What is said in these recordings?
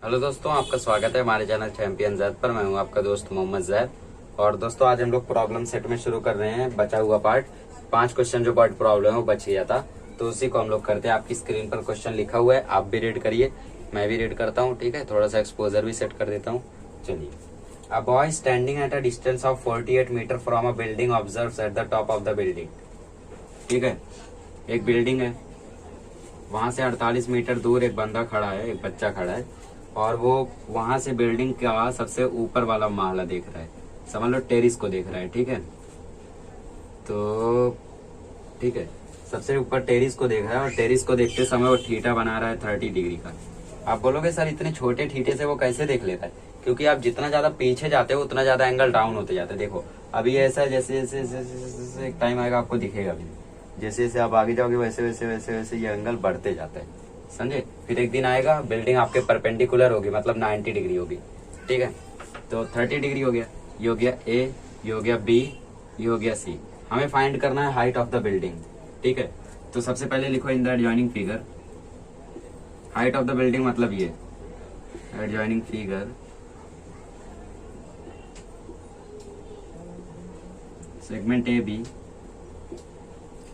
Hello दोस्तों, आपका स्वागत है हमारे चैनल चैंपियन जैद पर। मैं हूं आपका दोस्त मोहम्मद जैद। और दोस्तों आज हम लोग प्रॉब्लम सेट में शुरू कर रहे हैं बचा हुआ पार्ट। 5 क्वेश्चन जो वर्ड प्रॉब्लम है वो बच गया था, तो उसी को हम लोग करते हैं। आपकी स्क्रीन पर क्वेश्चन लिखा हुआ है, आप भी रीड करिए, मैं भी रीड करता हूँ। ठीक है, थोड़ा सा एक्सपोजर भी सेट कर देता हूँ। चलिए। A boy standing at a distance of 48 metre from a building observes at the top of the building. ठीक है, एक बिल्डिंग है, वहां से 48 मीटर दूर एक बंदा खड़ा है, एक बच्चा खड़ा है, और वो वहां से बिल्डिंग का सबसे ऊपर वाला माला देख रहा है, समझ लो टेरिस को देख रहा है। ठीक है, तो ठीक है, सबसे ऊपर टेरिस को देख रहा है, और टेरिस को देखते समय वो ठीठा बना रहा है 30 डिग्री का। आप बोलोगे सर इतने छोटे ठीठे से वो कैसे देख लेता है? क्योंकि आप जितना ज्यादा पीछे जाते हो उतना ज्यादा एंगल डाउन होते जाते हैं। देखो अभी ऐसा है, जैसे जैसे जैसे जैसे एक टाइम आएगा आपको दिखेगा भी, जैसे जैसे आप आगे जाओगे वैसे वैसे वैसे वैसे ये एंगल बढ़ते जाता है, समझे? फिर एक दिन आएगा बिल्डिंग आपके परपेंडिकुलर होगी, मतलब 90 डिग्री होगी। ठीक है, तो 30 डिग्री हो गया, ये हो गया ए, ये हो गया बी, ये हो गया सी। हमें फाइंड करना है हाइट ऑफ द बिल्डिंग। ठीक है, तो सबसे पहले लिखो in the adjoining figure, height of the building मतलब ये adjoining figure segment AB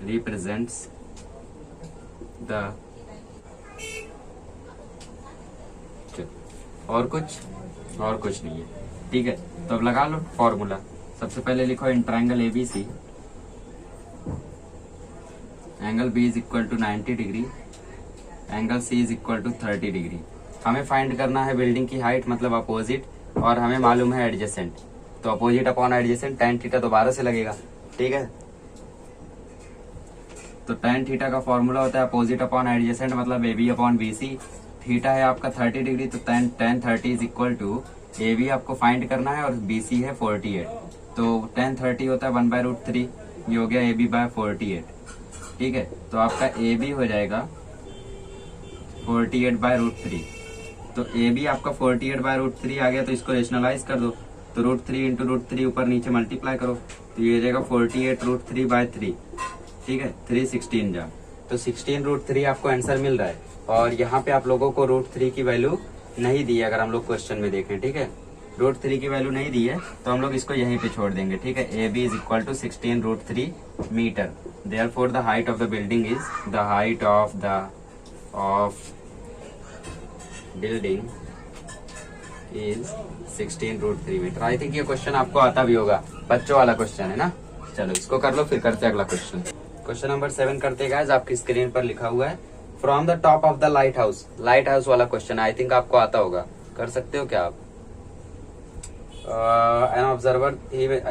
represents the और कुछ नहीं है। ठीक है, तो अब लगा लो फॉर्मूला। सबसे पहले लिखो in triangle ABC angle B is equal to 90 degree, angle C is equal to 30 degree. हमें फाइंड करना है बिल्डिंग की हाइट, मतलब अपोजिट, और हमें मालूम है एडजेसेंट। तो opposite upon adjacent tan theta दोबारा से लगेगा। ठीक है, तो tan थीटा का फॉर्मूला होता है अपोजिट अपॉन एडजेसेंट, मतलब AB अपॉन BC। थीटा है आपका 30 डिग्री, तो tan 30 is equal to AB आपको फाइंड करना है, और BC है 48, तो tan 30 होता है 1/√3, ये हो गया AB बाय 48। ठीक है, तो आपका AB हो जाएगा 48/√3। तो AB आपका 48/√3 आ गया, तो इसको रेशनलाइज कर दो, तो √3 इंटू √3 ऊपर नीचे मल्टीप्लाई करो, तो ये हो जाएगा 48√3/3। ठीक है, 316 जा, तो 16√3 आपको आंसर मिल रहा है। और यहाँ पे आप लोगों को √3 की वैल्यू नहीं दी है, अगर हम लोग क्वेश्चन में देखें। ठीक है, √3 की वैल्यू नहीं दी है, तो हम लोग इसको यहीं पे छोड़ देंगे। ठीक है, AB is equal to 16√3 metre. Therefore the height of the building is the height of building is 16√3 metre. I think ये क्वेश्चन आपको आता भी होगा, बच्चों वाला क्वेश्चन है ना। चलो इसको कर लो, फिर करते हैं अगला क्वेश्चन। क्वेश्चन नंबर 7 करते गाइस। आपकी स्क्रीन पर लिखा हुआ है from the top of the lighthouse. Lighthouse वाला क्वेश्चन आई थिंक आपको आता होगा, कर सकते हो क्या आप? An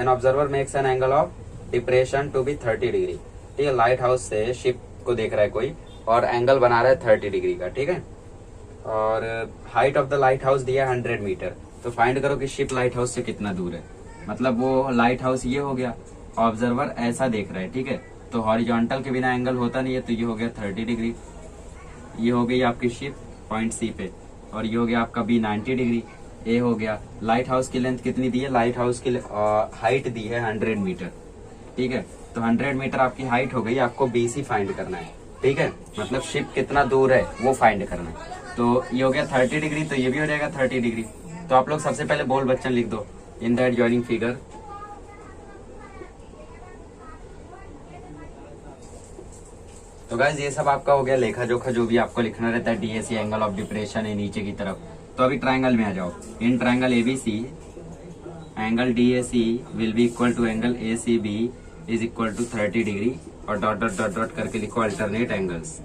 observer makes an angle of depression to be 30 degree. ठीक है, लाइट हाउस से शिप को देख रहा है कोई, और एंगल बना रहा है 30 डिग्री का। ठीक है, और height of the light house दिया 100 मीटर। तो फाइंड करो कि शिप लाइट हाउस से कितना दूर है। मतलब वो लाइट हाउस ये हो गया, ऑब्जर्वर ऐसा देख रहा है। ठीक है, तो हॉरिजॉन्टल के बिना एंगल होता नहीं है, तो ये हो गया 30 डिग्री। ये हो गई आपकी शिप पॉइंट C पे, और ये हो गया आपका B 90 डिग्री। ए हो गया। लाइट हाउस की लेंथ कितनी दी है? लाइट हाउस की हाइट दी है 100 मीटर। ठीक है, तो 100 मीटर आपकी हाइट हो गई, आपको BC फाइंड करना है। ठीक है, मतलब शिप कितना दूर है वो फाइंड करना है। तो ये हो गया 30 डिग्री, तो ये भी हो जाएगा 30 डिग्री। तो आप लोग सबसे पहले बोल बच्चन लिख दो इन द एडजॉइनिंग फिगर। तो गाइस ये सब आपका हो गया लेखा जोखा, जो भी आपको लिखना रहता है। DAC एंगल ऑफ डिप्रेशन है नीचे की तरफ। तो अभी ट्रायंगल में आ जाओ। In triangle ABC angle DAC will be equal to angle ACB is equal to 30 degree, और डॉट डॉट डॉट डॉट करके लिखो अल्टरनेट एंगल्स।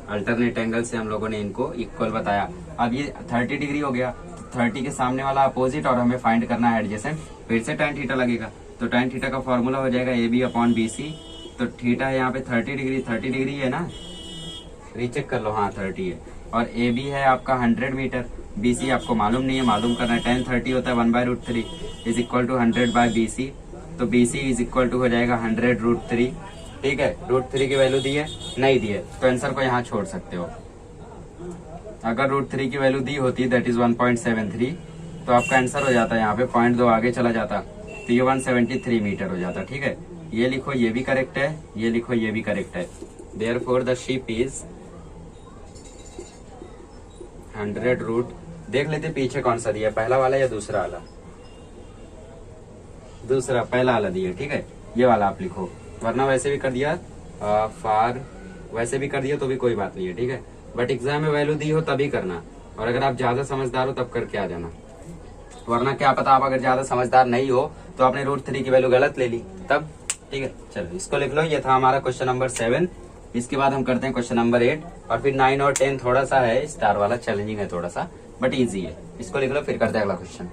अल्टरनेट एंगल से हम लोगों ने इनको इक्वल बताया। अब ये 30 डिग्री हो गया, तो 30 के सामने वाला अपोजिट, और हमें फाइंड करना है एडजेसेंट। फिर से tan थीटा लगेगा, तो tan थीटा का फॉर्मूला हो जाएगा AB अपॉन BC। तो थीटा है यहाँ पे 30 डिग्री, 30 डिग्री है ना, रीचेक कर लो, हाँ 30 है। और AB है आपका 100 मीटर, BC आपको मालूम नहीं है, मालूम करना है। tan 30 होता है 1/√3 इज इक्वल टू 100/BC। तो BC इज इक्वल टू हो जाएगा 100√3। ठीक है, √3 की वैल्यू दी है, नहीं दी है, तो आंसर को यहाँ छोड़ सकते हो। अगर √3 की वैल्यू दी होती दैट इज 1.73, तो आपका आंसर हो जाता है यहाँ पे 0.2 आगे चला जाता, तो ये 173 मीटर हो जाता। ठीक है, ये लिखो, ये भी करेक्ट है, ये लिखो, ये भी करेक्ट है। देयरफॉर द शिप इज 100 देख लेते पीछे कौन सा दिया, पहला वाला या दूसरा वाला। दूसरा, पहला वाला दिया, ठीक है, ये वाला आप लिखो, वरना वैसे भी कर दिया फार, वैसे भी कर दिया तो भी कोई बात नहीं है, ठीक है। बट एग्जाम में वैल्यू दी हो तभी करना, और अगर आप ज्यादा समझदार हो तब करके आ जाना, वरना क्या पता आप अगर ज्यादा समझदार नहीं हो तो आपने √3 की वैल्यू गलत ले ली तब, ठीक है। चलो इसको लिख लो, ये था हमारा क्वेश्चन नंबर 7। इसके बाद हम करते हैं क्वेश्चन नंबर 8, और फिर 9 और 10 थोड़ा सा है स्टार वाला, चैलेंजिंग है थोड़ा सा, बट इजी है। इसको लिख लो, फिर करते हैं अगला क्वेश्चन।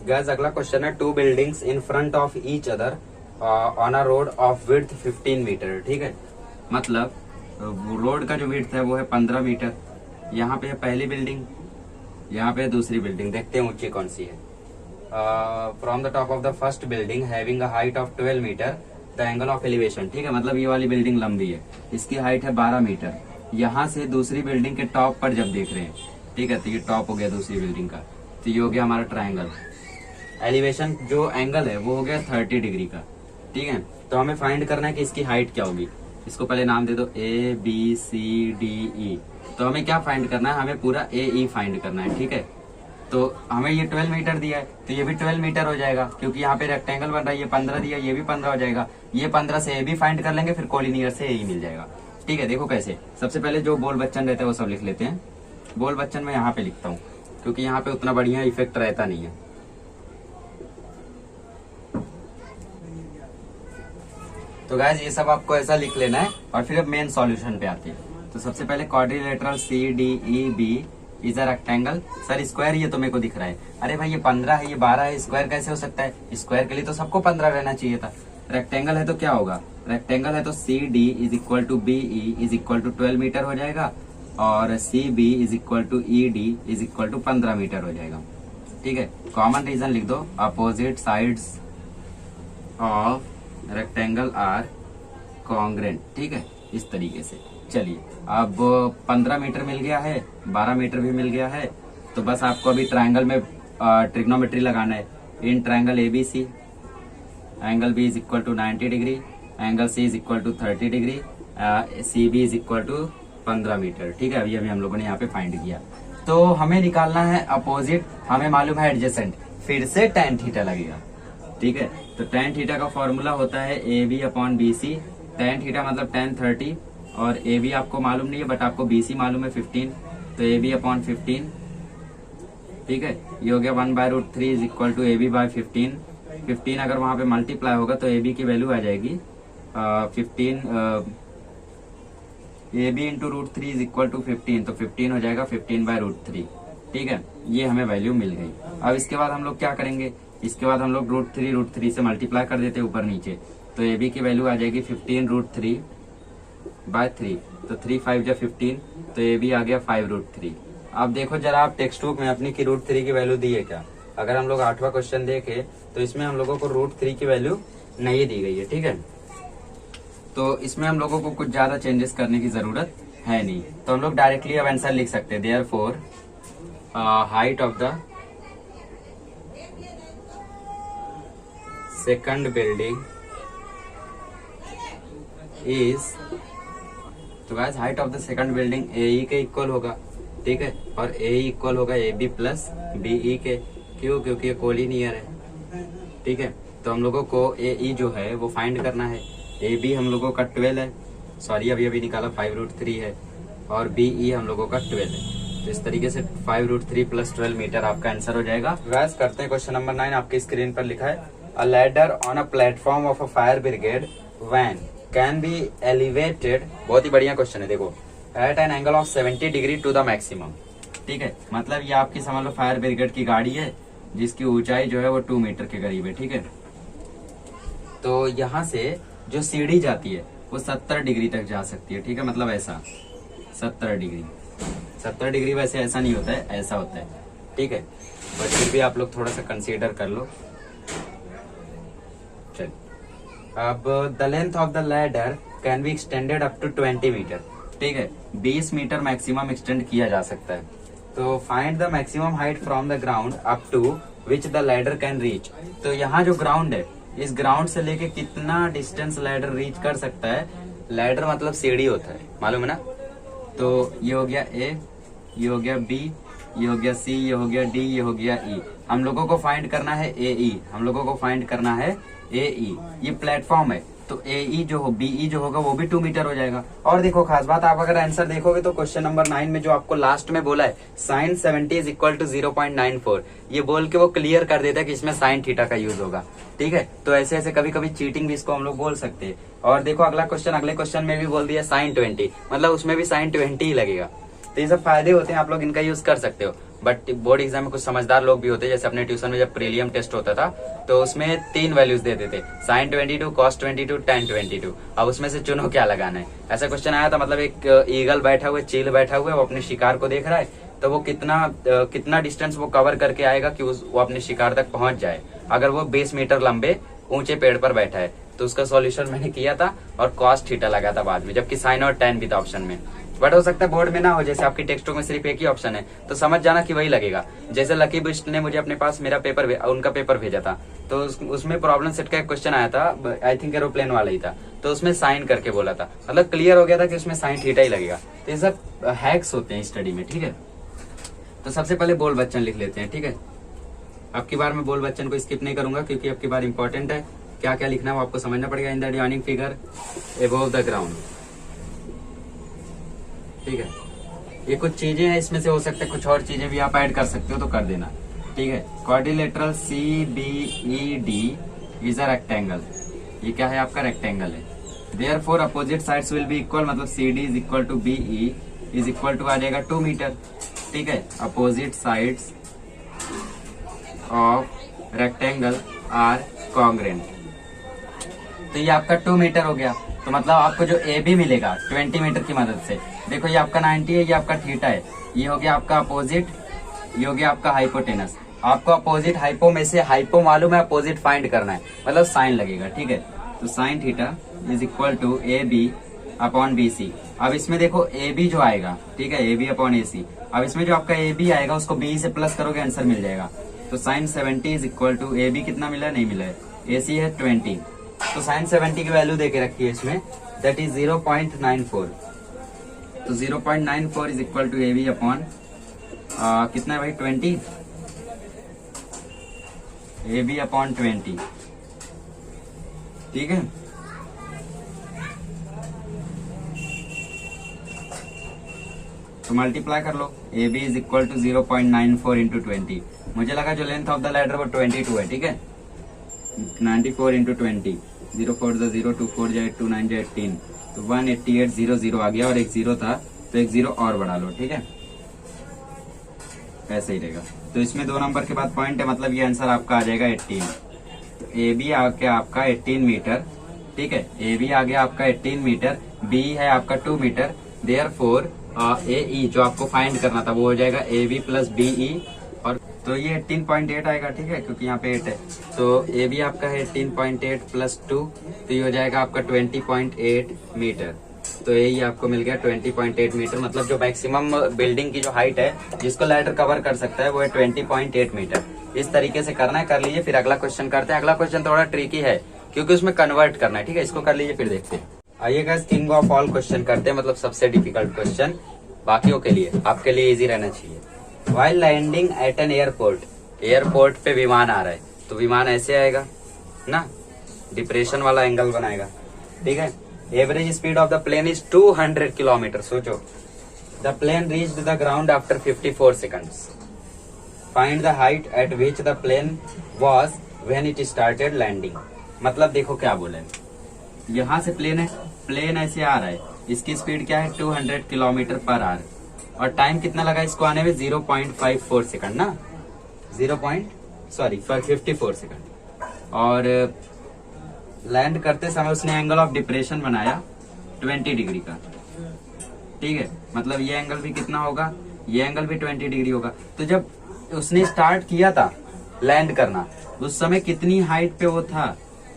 गाइस अगला क्वेश्चन है, 2 buildings in front of each other on a road of width 15 metre, ठीक है। मतलब रोड का जो विड्थ है वो है 15 मीटर। यहाँ पे है पहली बिल्डिंग, यहाँ पे है दूसरी बिल्डिंग, देखते हैं ऊंची कौन सी है। From the top of the first building having a height of 12 metre the angle of elevation, ठीक है। मतलब ये वाली बिल्डिंग लंबी है, इसकी हाइट है 12 मीटर। यहाँ से दूसरी बिल्डिंग के टॉप पर जब देख रहे हैं, ठीक है, तो ये टॉप हो गया दूसरी बिल्डिंग का, तो ये हो गया हमारा ट्राइंगल। एलिवेशन जो एंगल है वो हो गया 30 डिग्री का, ठीक है। तो हमें फाइंड करना है कि इसकी हाइट क्या होगी। इसको पहले नाम दे दो ABCDE। तो हमें क्या फाइंड करना है, हमें पूरा AE फाइंड करना है, ठीक है। तो हमें ये 12 मीटर दिया है, तो ये भी 12 मीटर हो जाएगा, क्योंकि यहाँ पे रेक्टेंगल बन रहा है, ये 15 दिया, ये भी 15 हो जाएगा। ये 15 से AB फाइंड कर लेंगे, फिर कोलिनियर से AE मिल जाएगा, ठीक है। देखो कैसे, सबसे पहले जो बोल बच्चन रहता है वो सब लिख लेते हैं। बोल बच्चन मैं यहाँ पे लिखता हूँ, क्योंकि यहाँ पे उतना बढ़िया इफेक्ट रहता नहीं है। तो गाइस ये सब आपको ऐसा लिख लेना है, और फिर अब मेन सॉल्यूशन पे आते हैं। तो सबसे पहले quadrilateral CDEB is a rectangle. Sir square ये तो मेरे को दिख रहा है, अरे भाई ये 15 है, ये 12 है, स्क्वायर कैसे हो सकता है? स्क्वायर के लिए तो सबको 15 रहना चाहिए था। रेक्टेंगल है तो क्या होगा, रेक्टेंगल है तो CD is equal to BE is equal to 12 metre हो जाएगा, और CB is equal to ED is equal to 15 metre हो जाएगा, ठीक है। कॉमन रीजन लिख दो, opposite sides of rectangle are congruent, ठीक है, इस तरीके से। चलिए अब 15 मीटर मिल गया है, 12 मीटर भी मिल गया है, तो बस आपको अभी ट्रायंगल में ट्रिग्नोमेट्री लगाना है। In triangle ABC angle B is equal to 90 degree, angle C is equal to 30 degree, CB is equal to 15 metre, ठीक है। अभी हम लोगों ने यहाँ पे फाइंड किया। तो हमें निकालना है अपोजिट, हमें मालूम है एडजेसेंट, फिर से tan थीटा लगेगा, ठीक है। तो tan थीटा का फॉर्मूला होता है AB upon BC। tan theta मतलब tan 30, और AB आपको मालूम नहीं है बट आपको BC मालूम है 15, तो AB अपॉन 15, ठीक है। ये हो गया 1/√3 is equal to AB by 15। 15 अगर वहां पे मल्टीप्लाई होगा तो AB की वैल्यू आ जाएगी 15, AB into √3 is equal to 15, तो 15 हो जाएगा 15/√3, ठीक है। ये हमें वैल्यू मिल गई। अब इसके बाद हम लोग क्या करेंगे, इसके बाद हम लोग √3 से मल्टीप्लाई कर देते ऊपर नीचे, तो AB की वैल्यू आ जाएगी 15√3/3, तो 3 5 जा 15, तो AB आ गया 5√3। अब देखो जरा आप टेक्स्ट बुक में अपनी की √3 की वैल्यू दी है क्या। अगर हम लोग 8वां क्वेश्चन देखें तो इसमें हम लोगों को √3 की वैल्यू नहीं दी गई है, ठीक है। तो इसमें हम लोगों को कुछ ज्यादा चेंजेस करने की जरूरत है नहीं, तो हम लोग डायरेक्टली अब आंसर लिख सकते हैं। Therefore height of the second building is, तो guys height of the second building AE के इक्वल होगा, ठीक है, और AE इक्वल होगा AB प्लस BE के। क्यों? क्योंकि ये कोलिनियर है, ठीक है। तो हम लोगों को AE जो है वो फाइंड करना है। AB हम लोगों का 12 है, सॉरी अभी निकाला 5√3 है, और BE हम लोगों का 12 है। तो इस तरीके से 5√3 प्लस 12 मीटर आपका आंसर हो जाएगा। गाइस करते हैं क्वेश्चन नंबर 9, आपकी स्क्रीन पर लिखा है a ladder on a platform of a fire brigade van can be elevated. बहुत ही बढ़िया क्वेश्चन है, देखो, at an angle of 70 degree to the maximum, ठीक है। मतलब ये आपकी समझ लो फायर ब्रिगेड की गाड़ी है जिसकी ऊंचाई जो है वो 2 मीटर के करीब है, ठीक है। तो यहाँ से जो सीढ़ी जाती है वो 70 डिग्री तक जा सकती है, ठीक है। मतलब ऐसा 70 डिग्री वैसे ऐसा नहीं होता है, ऐसा होता है, ठीक है। बट फिर भी आप लोग थोड़ा सा कंसीडर कर लो। चलिए अब the length of the ladder can be extended up to 20 metre, ठीक है। 20 मीटर मैक्सिमम एक्सटेंड किया जा सकता है। तो find the maximum height from the ground up to which the ladder can reach. तो यहाँ जो ग्राउंड है, इस ग्राउंड से लेके कितना डिस्टेंस लैडर रीच कर सकता है। लैडर मतलब सीढ़ी होता है, मालूम है ना। तो ये हो गया A, ये हो गया B, ये हो गया सी, ये हो गया डी, ये हो गया ई। हम लोगों को फाइंड करना है ए ई, हम लोगों को फाइंड करना है ए ई। ये प्लेटफॉर्म है तो ए ई जो हो, बी ई जो होगा वो भी 2 मीटर हो जाएगा। और देखो खास बात, आप अगर आंसर देखोगे तो क्वेश्चन नंबर 9 में जो आपको लास्ट में बोला है साइन 70 इज इक्वल टू 0.94, ये बोल के वो क्लियर कर देता है कि इसमें साइन थीटा का यूज होगा। ठीक है, तो ऐसे ऐसे कभी कभी चीटिंग भी इसको हम लोग बोल सकते हैं। और देखो अगला क्वेश्चन, अगले क्वेश्चन में भी बोल दिया साइन 20, मतलब उसमें भी साइन 20 ही लगेगा। तो ये सब फायदे होते हैं, आप लोग इनका यूज कर सकते हो। बट बोर्ड एग्जाम में कुछ समझदार लोग भी होते हैं, जैसे अपने ट्यूशन में जब प्रीलियम टेस्ट होता था तो उसमें 3 वैल्यूज देते थे, साइन 22, कॉस 22, टेन 22। अब उसमें से चुनो क्या लगाना है। ऐसा क्वेश्चन आया था, मतलब एक ईगल बैठा हुआ है, चील बैठा हुआ है, वो अपने शिकार को देख रहा है, तो वो कितना डिस्टेंस वो कवर करके आएगा कि वो अपने शिकार तक पहुंच जाए। अगर वो 20 मीटर लंबे ऊंचे पेड़ पर बैठा है तो उसका सॉल्यूशन मैंने किया था और कॉस थीटा लगा था बाद में, जबकि साइन और टेन भी था ऑप्शन में। बट हो सकता है बोर्ड में ना हो, जैसे आपकी टेक्स्ट बुक में सिर्फ एक ही ऑप्शन है, तो समझ जाना कि वही लगेगा। जैसे लकी बिस्ट ने मुझे अपने पास मेरा पेपर उनका पेपर भेजा था, तो उसमें प्रॉब्लम सेट का एक क्वेश्चन आया था, आई थिंक एरोप्लेन वाला ही था, तो उसमें साइन करके बोला था, मतलब क्लियर हो गया था कि उसमें साइन थीटा ही लगेगा। तो ये सब हैक्स होते हैं स्टडी में। ठीक है, तो सबसे पहले बोल बच्चन लिख लेते हैं। ठीक है, अब की बार मैं बोल बच्चन को स्किप नहीं करूंगा क्योंकि अब की बार इंपॉर्टेंट है, क्या क्या लिखना है वो आपको समझना पड़ेगा। In the divining figure above the ground. ठीक है, ये कुछ चीजें हैं, इसमें से हो सकता है कुछ और चीजें भी आप ऐड कर सकते हो तो कर देना। ठीक है, quadrilateral C B E D is a rectangle, ये क्या है आपका रेक्टेंगल है। Therefore opposite sides will be equal, मतलब C D is equal to B E is equal to आ जाएगा 2 मीटर। ठीक है, opposite sides of rectangle are congruent, तो ये आपका 2 मीटर हो गया। तो मतलब आपको जो ए बी मिलेगा 20 मीटर की मदद से, देखो ये आपका 90 है, ये आपका थीटा है, ये हो गया आपका अपोजिट, ये हो गया आपका हाइपोटेनस। आपको अपोजिट हाइपो में से हाइपो मालूम है, अपोजिट फाइंड करना है, मतलब साइन लगेगा। ठीक है, तो sine theta is equal to A B upon B C. अब इसमें देखो ए बी जो आएगा, ठीक है, ए बी अपॉन ए सी। अब इसमें जो आपका ए बी आएगा उसको बी से प्लस करोगे, आंसर मिल जाएगा। तो sine 70 is equal to A B कितना मिला, नहीं मिला है, ए सी है 20, तो साइन 70 की वैल्यू देके रखी है इसमें, दैट इज 0.94। तो 0.94 is equal to A B upon कितना है भाई 20, ए बी अपॉन 20। ठीक है, तो मल्टीप्लाई कर लो, A B is equal to 0.94 into 20। मुझे लगा जो लेंथ ऑफ द लैडर वो 22 है। ठीक है, 94 इंटू 20, 0 4 0 2 4 जाए 2 9 जाए 18, तो 18800 आ गया, और एक 0 था तो एक 0 और बढ़ा लो। ठीक है, ऐसे ही रहेगा। तो इसमें 2 नंबर के बाद पॉइंट है, मतलब ये आंसर आपका आ जाएगा 18। तो ए बी आ गया आपका 18 मीटर। ठीक है, ए बी आ गया आपका 18 मीटर, बी है आपका 2 मीटर। देयरफॉर ए ई जो आपको फाइंड करना था वो हो जाएगा A B plus B E, और तो ये 18.8 आएगा। ठीक है, क्योंकि यहाँ पे 8 है, तो ए बी आपका है 18.8 प्लस 2, तो ये हो जाएगा आपका 20.8 मीटर। तो यही आपको मिल गया 20.8 मीटर, मतलब जो मैक्सिमम बिल्डिंग की जो हाइट है जिसको लैडर कवर कर सकता है वो है 20.8 मीटर। इस तरीके से करना है, कर लीजिए। फिर अगला क्वेश्चन करते हैं। अगला क्वेश्चन थोड़ा ट्रिकी है क्योंकि उसमें कन्वर्ट करना है। ठीक है, इसको कर लीजिए, फिर देखते हैं। आइए guys, king of all question करते हैं, मतलब सबसे डिफिकल्ट क्वेश्चन बाकियों के लिए, आपके लिए इजी रहना चाहिए। While landing at an airport, airport पे विमान आ रहा है, तो विमान ऐसे आएगा ना, डिप्रेशन वाला एंगल बनाएगा। ठीक है, average speed of the plane is 200 kilometre. सोचो, the plane reached the ground after 54 seconds. Find the height at which the plane was when it started landing. मतलब देखो क्या बोले, यहाँ से प्लेन है, प्लेन ऐसे आ रहा है, इसकी स्पीड क्या है 200 किलोमीटर पर आवर, और टाइम कितना लगा इसको आने में 0.54 सेकंड ना, 54 सेकंड। और लैंड करते समय उसने एंगल ऑफ डिप्रेशन बनाया 20 डिग्री का। ठीक है, मतलब ये एंगल भी कितना होगा, ये एंगल भी 20 डिग्री होगा। तो जब उसने स्टार्ट किया था लैंड करना, उस समय कितनी हाइट पे वो था,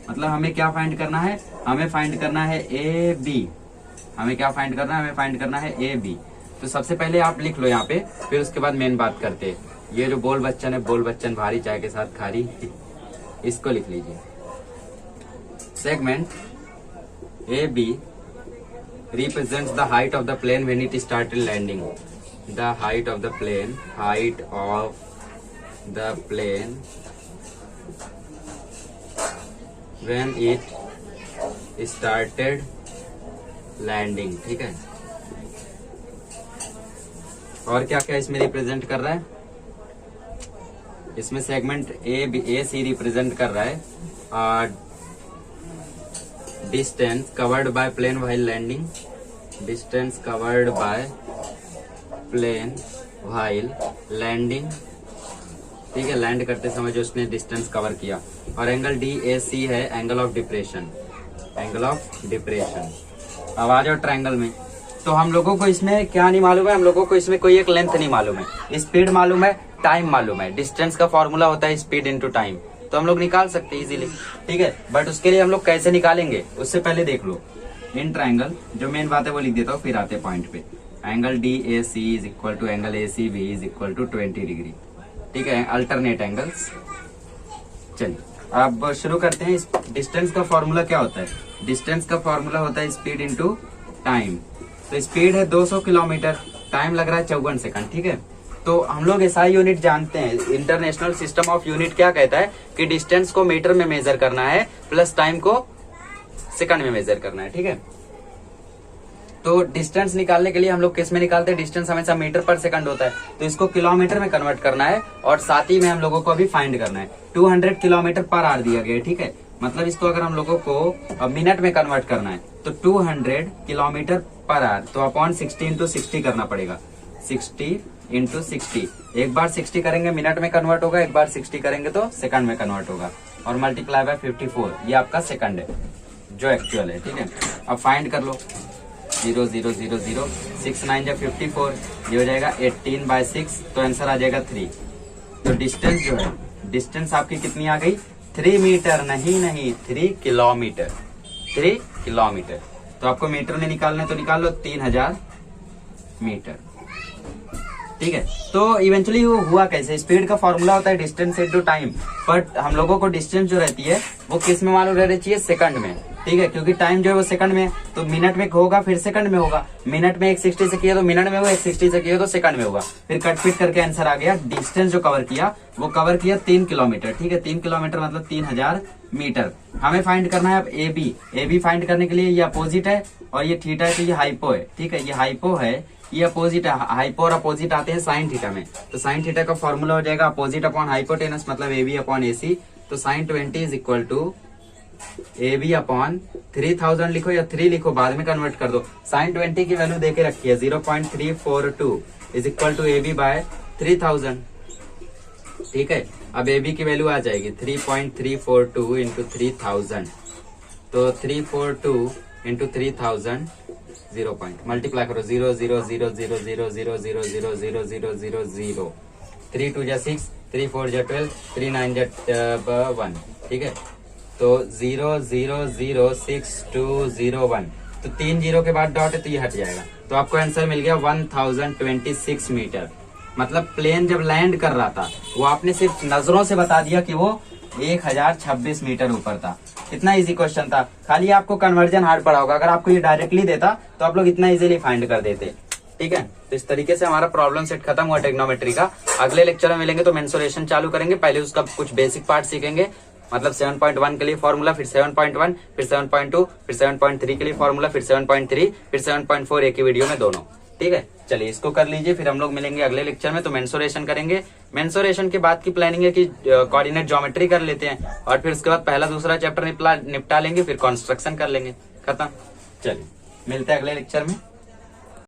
मतलब हमें क्या फाइंड करना है, हमें फाइंड करना है ए बी। हमें क्या फाइंड करना है, हमें फाइंड करना है ए बी। तो सबसे पहले आप लिख लो यहाँ पे, फिर उसके बाद मेन बात करते हैं। ये जो बोल बच्चन है, बोल बच्चन भारी चाय के साथ खारी, इसको लिख लीजिए। Segment A B represents the height of the plane when it started landing. The height of the plane, height of the plane when it started landing. ठीक है, और क्या क्या इसमें रिप्रेजेंट कर रहा है, इसमें सेगमेंट ए सी रिप्रेजेंट कर रहा है। Distance covered by plane while landing, distance covered by plane while landing. ठीक है, लैंड करते समय जो उसने डिस्टेंस कवर किया। और एंगल डी ए सी है angle of depression, angle of depression. अब आ जाओ ट्रायंगल में। तो हम लोगों को इसमें क्या नहीं मालूम है, हम लोगों को इसमें कोई एक लेंथ नहीं मालूम है, स्पीड मालूम है, टाइम मालूम है। डिस्टेंस का फॉर्मूला होता है स्पीड इनटू टाइम, तो हम लोग निकाल सकते हैं इजीली। ठीक है, बट उसके लिए हम लोग कैसे निकालेंगे उससे पहले देख लो इन ट्रायंगल, जो मेन बात है वो लिख देता हूँ, फिर आते पॉइंट पे। Angle D A C is equal to angle A C B is equal to 20 degree. ठीक है, अल्टरनेट एंगल्स। चलिए अब शुरू करते हैं। डिस्टेंस का फॉर्मूला क्या होता है, डिस्टेंस का फॉर्मूला होता है स्पीड इंटू टाइम। तो स्पीड है 200 किलोमीटर, टाइम लग रहा है 54 सेकंड। ठीक है, तो हम लोग एसआई यूनिट जानते हैं, इंटरनेशनल सिस्टम ऑफ यूनिट क्या कहता है कि डिस्टेंस को मीटर में मेजर करना है प्लस टाइम को सेकंड में मेजर करना है। ठीक है, तो डिस्टेंस निकालने के लिए हम लोग किस में निकालते हैं, डिस्टेंस हमेशा मीटर पर सेकंड होता है, तो इसको किलोमीटर में कन्वर्ट करना है और साथ ही में हम लोगों को अभी फाइंड करना है। 200 किलोमीटर पर आवर दिया गया है। ठीक है, मतलब इसको अगर हम लोगों को मिनट में कन्वर्ट करना है तो 200 किलोमीटर पर आवर, तो अपॉन 60 इंटू 60 करना पड़ेगा। 60 इंटू 60, एक बार 60 करेंगे मिनट में कन्वर्ट होगा, एक बार 60 करेंगे तो सेकंड में कन्वर्ट होगा, और मल्टीप्लाई बाय 54, ये आपका सेकंड है जो एक्चुअल है। ठीक है, अब फाइंड कर लो। 0 0 0 0 6 9 जा 54, ये हो जाएगा 18/6, तो आंसर आ जाएगा 3। तो डिस्टेंस जो है, डिस्टेंस आपकी कितनी आ गई, 3 मीटर, नहीं 3 किलोमीटर, 3 किलोमीटर। तो आपको मीटर में निकालना है तो निकाल लो 3000 मीटर। ठीक है, तो इवेंचुअली वो हुआ कैसे, स्पीड का फॉर्मूला होता है डिस्टेंस इनटू टाइम, बट हम लोगों को डिस्टेंस जो रहती है वो किस में मालूम रहनी चाहिए, सेकंड में। ठीक है, क्योंकि टाइम जो है वो सेकंड में, तो मिनट में होगा फिर सेकंड में होगा, मिनट में 160 से किया तो मिनट में होगा, 160 से किया तो सेकंड में होगा। फिर कट पिट करके आंसर आ गया। डिस्टेंस जो कवर किया वो कवर किया 3 किलोमीटर। ठीक है, 3 किलोमीटर मतलब 3000 मीटर। हमें फाइंड करना है अब ए बी फाइंड करने के लिए ये अपोजिट है और ये थीटा है, तो ये हाइपो है। ठीक है, ये हाइपो है, ये अपोजिट है। हाइपो और अपोजिट आते हैं साइन थीटा में, तो साइन थीटा का फॉर्मूला हो जाएगा अपोजिट अपॉन हाइपोटेनस, मतलब ए बी अपॉन ए सी। तो sine 20 is equal to A B upon 3000 लिखो या 3 लिखो, बाद में कन्वर्ट कर दो। साइन 20 की वैल्यू देके रखी है 0.342 is equal to A B by 3000। ठीक है, अब ए बी की वैल्यू आ जाएगी 3.342 इंटू 3000, तो 342 इंटू 3000 0 पॉइंट मल्टीप्लाई करो 0 0 0 0 0 0 0 0 0 0 0 0 3 2 जा 6, 3 4 जा 12, 3 9 जा 1। ठीक है, तो 0 0 0 6 2 0 1, तो 3 जीरो के बाद डॉट है तो ये हट जाएगा, तो आपको आंसर मिल गया 1026 मीटर। मतलब प्लेन जब लैंड कर रहा था वो आपने सिर्फ नजरों से बता दिया कि वो 1026 मीटर ऊपर था। इतना इजी क्वेश्चन था, खाली आपको कन्वर्जन हार्ड पड़ा होगा। अगर आपको ये डायरेक्टली देता तो आप लोग इतना इजीली फाइंड कर देते। ठीक है, तो इस तरीके से हमारा प्रॉब्लम सेट खत्म हुआ ट्रिग्नोमेट्री का। अगले लेक्चर में मिलेंगे तो मेंसुरेशन चालू करेंगे, पहले उसका कुछ बेसिक पार्ट सीखेंगे, मतलब 7.1 के लिए फॉर्मूला, फिर 7.1, फिर 7.2, फिर 7.3 के लिए फॉर्मूला, फिर 7.3, फिर 7.4 एक ही वीडियो में दोनों। ठीक है, चलिए इसको कर लीजिए, फिर हम लोग मिलेंगे अगले लेक्चर में तो मेंसुरेशन करेंगे। मेंसुरेशन के बाद की प्लानिंग है कि कोऑर्डिनेट ज्योमेट्री कर लेते हैं और फिर उसके बाद पहला दूसरा चैप्टर निपटा लेंगे, फिर कंस्ट्रक्शन कर लेंगे, खत्म। चलिए मिलते हैं अगले लेक्चर में।